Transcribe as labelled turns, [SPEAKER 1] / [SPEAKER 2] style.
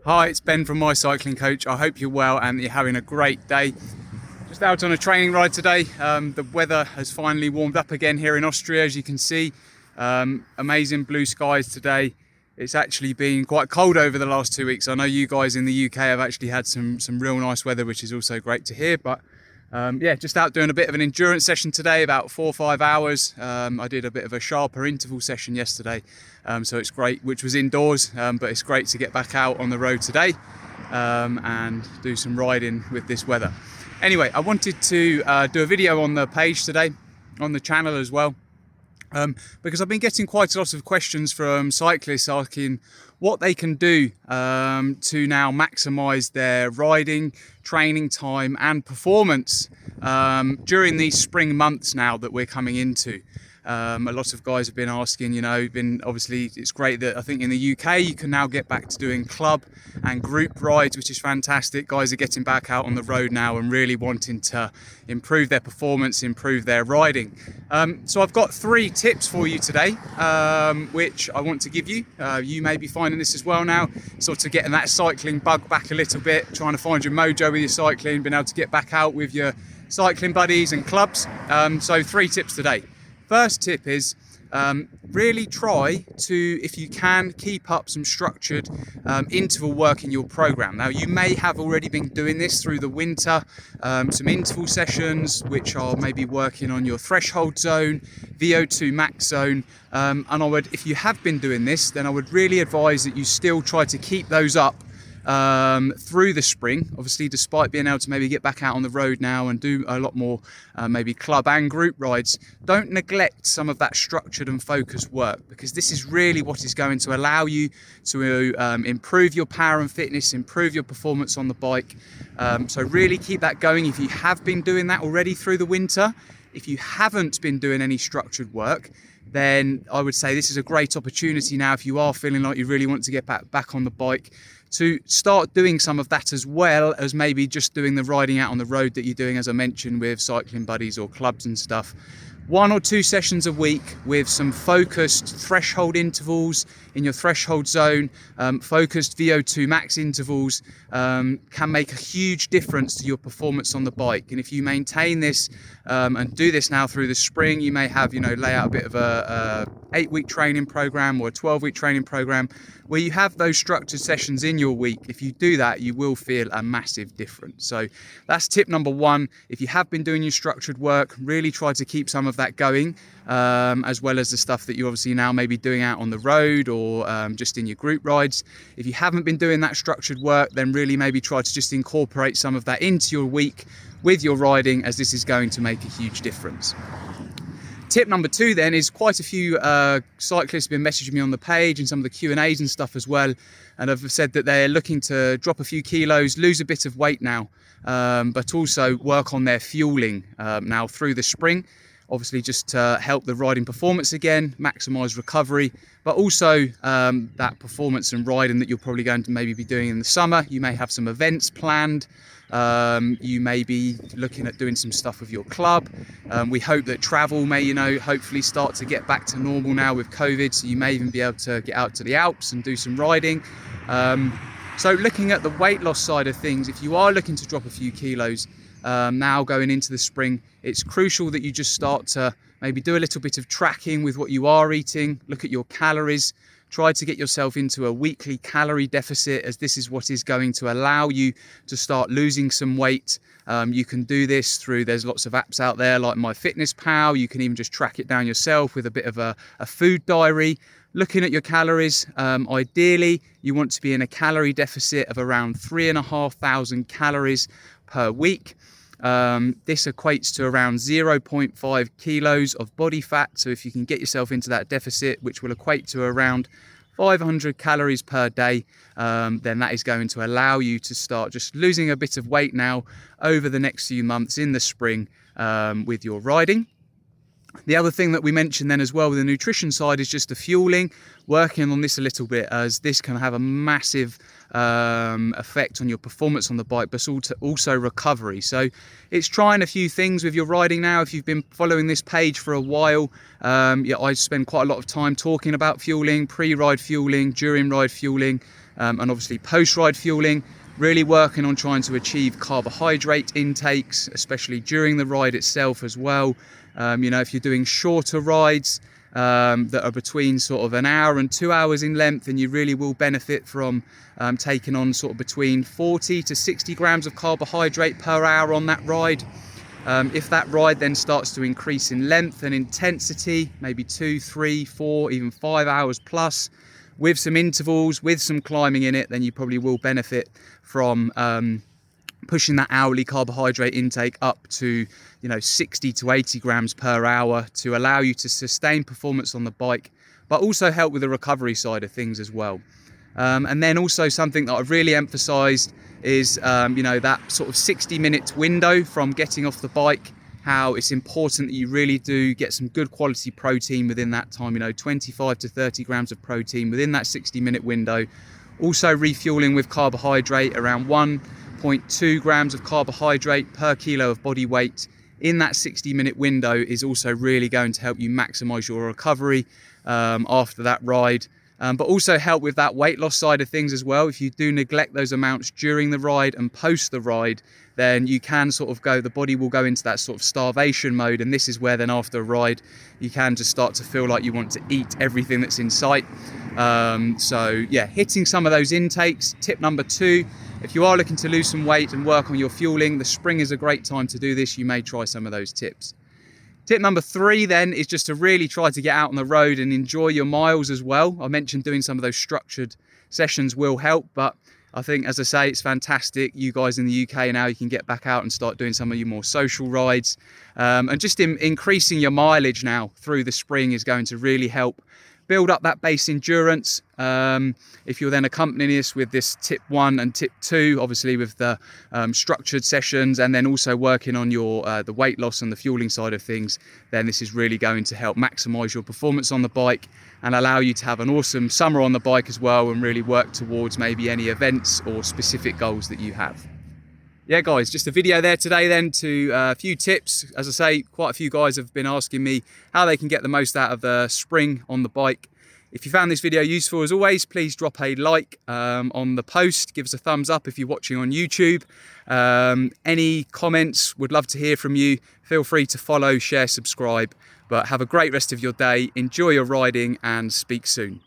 [SPEAKER 1] Hi, it's Ben from My Cycling Coach. I hope you're well and you're having a great day. Just out on a training ride today. The weather has finally warmed up again here in Austria, as you can see. Amazing blue skies today. It's actually been quite cold over the last 2 weeks. I know you guys in the UK have actually had some real nice weather, which is also great to hear. But yeah, just out doing a bit of an endurance session today, about 4 or 5 hours. I did a bit of a sharper interval session yesterday, so it's great, which was indoors, but it's great to get back out on the road today and do some riding with this weather. Anyway, I wanted to do a video on the page today, on the channel as well, because I've been getting quite a lot of questions from cyclists asking what they can do to now maximise their riding, training time and performance during these spring months now that we're coming into. A lot of guys have been asking, obviously it's great that I think in the UK you can now get back to doing club and group rides, which is fantastic. Guys are getting back out on the road now and really wanting to improve their performance, improve their riding. So I've got 3 tips for you today, which I want to give you. You may be finding this as well now, sort of getting that cycling bug back a little bit, trying to find your mojo with your cycling, being able to get back out with your cycling buddies and clubs. So 3 tips today. First tip is really try to, if you can, keep up some structured interval work in your program. Now, you may have already been doing this through the winter, some interval sessions which are maybe working on your threshold zone, VO2 max zone, and if you have been doing this, then I would really advise that you still try to keep those up through the spring, obviously, despite being able to maybe get back out on the road now and do a lot more maybe club and group rides. Don't neglect some of that structured and focused work, because this is really what is going to allow you to improve your power and fitness, improve your performance on the bike. So really keep that going if you have been doing that already through the winter. If you haven't been doing any structured work, then I would say this is a great opportunity now, if you are feeling like you really want to get back on the bike, to start doing some of that, as well as maybe just doing the riding out on the road that you're doing, as I mentioned, with cycling buddies or clubs and stuff. 1 or 2 sessions a week with some focused threshold intervals in your threshold zone, focused VO2 max intervals, can make a huge difference to your performance on the bike. And if you maintain this and do this now through the spring, you may have, lay out a bit of a 8-week training program or a 12-week training program where you have those structured sessions in your week. If you do that, you will feel a massive difference. So that's tip number 1. If you have been doing your structured work, really try to keep some of that going, as well as the stuff that you obviously now may be doing out on the road or just in your group rides. If you haven't been doing that structured work, then really maybe try to just incorporate some of that into your week with your riding, as this is going to make a huge difference. Tip number 2 then is, quite a few cyclists have been messaging me on the page and some of the Q&As and stuff as well, and have said that they're looking to drop a few kilos, lose a bit of weight now, but also work on their fueling now through the spring. Obviously, just to help the riding performance again, maximise recovery, but also that performance and riding that you're probably going to maybe be doing in the summer. You may have some events planned. You may be looking at doing some stuff with your club. We hope that travel may, hopefully start to get back to normal now with COVID. So you may even be able to get out to the Alps and do some riding. So looking at the weight loss side of things, if you are looking to drop a few kilos, now going into the spring, it's crucial that you just start to maybe do a little bit of tracking with what you are eating, look at your calories, try to get yourself into a weekly calorie deficit, as this is what is going to allow you to start losing some weight. You can do this through, there's lots of apps out there like MyFitnessPal. You can even just track it down yourself with a bit of a food diary. Looking at your calories, ideally you want to be in a calorie deficit of around 3,500 calories per week. This equates to around 0.5 kilos of body fat. So if you can get yourself into that deficit, which will equate to around 500 calories per day, then that is going to allow you to start just losing a bit of weight now over the next few months in the spring with your riding. The other thing that we mentioned then as well with the nutrition side is just the fueling, working on this a little bit, as this can have a massive effect on your performance on the bike, but also recovery. So it's trying a few things with your riding now. If you've been following this page for a while, I spend quite a lot of time talking about fueling, pre-ride fueling, during ride fueling, and obviously post-ride fueling, really working on trying to achieve carbohydrate intakes, especially during the ride itself as well. You know, if you're doing shorter rides that are between sort of an hour and 2 hours in length, then you really will benefit from taking on sort of between 40 to 60 grams of carbohydrate per hour on that ride. If that ride then starts to increase in length and intensity, maybe 2, 3, 4, even 5 hours plus, with some intervals, with some climbing in it, then you probably will benefit from pushing that hourly carbohydrate intake up to, you know, 60 to 80 grams per hour to allow you to sustain performance on the bike, but also help with the recovery side of things as well. And then also something that I've really emphasized is, you know, that sort of 60-minute window from getting off the bike, how it's important that you really do get some good quality protein within that time, you know, 25 to 30 grams of protein within that 60-minute window. Also refueling with carbohydrate, around 1.2 grams of carbohydrate per kilo of body weight in that 60-minute window is also really going to help you maximize your recovery after that ride. But also help with that weight loss side of things as well. If you do neglect those amounts during the ride and post the ride, then you can sort of the body will go into that sort of starvation mode. And this is where then after a ride, you can just start to feel like you want to eat everything that's in sight. So yeah, hitting some of those intakes. Tip number 2, if you are looking to lose some weight and work on your fueling, the spring is a great time to do this. You may try some of those tips. Tip number 3 then is just to really try to get out on the road and enjoy your miles as well. I mentioned doing some of those structured sessions will help, but I think, as I say, it's fantastic. You guys in the UK now, you can get back out and start doing some of your more social rides. And just increasing your mileage now through the spring is going to really help build up that base endurance. If you're then accompanying this with this tip 1 and tip 2, obviously with the structured sessions, and then also working on your the weight loss and the fueling side of things, then this is really going to help maximize your performance on the bike and allow you to have an awesome summer on the bike as well, and really work towards maybe any events or specific goals that you have. Yeah guys, just a video there today then to a few tips. As I say, quite a few guys have been asking me how they can get the most out of the spring on the bike. If you found this video useful, as always, please drop a like on the post, give us a thumbs up if you're watching on YouTube. Any comments, would love to hear from you. Feel free to follow, share, subscribe, but have a great rest of your day. Enjoy your riding and speak soon.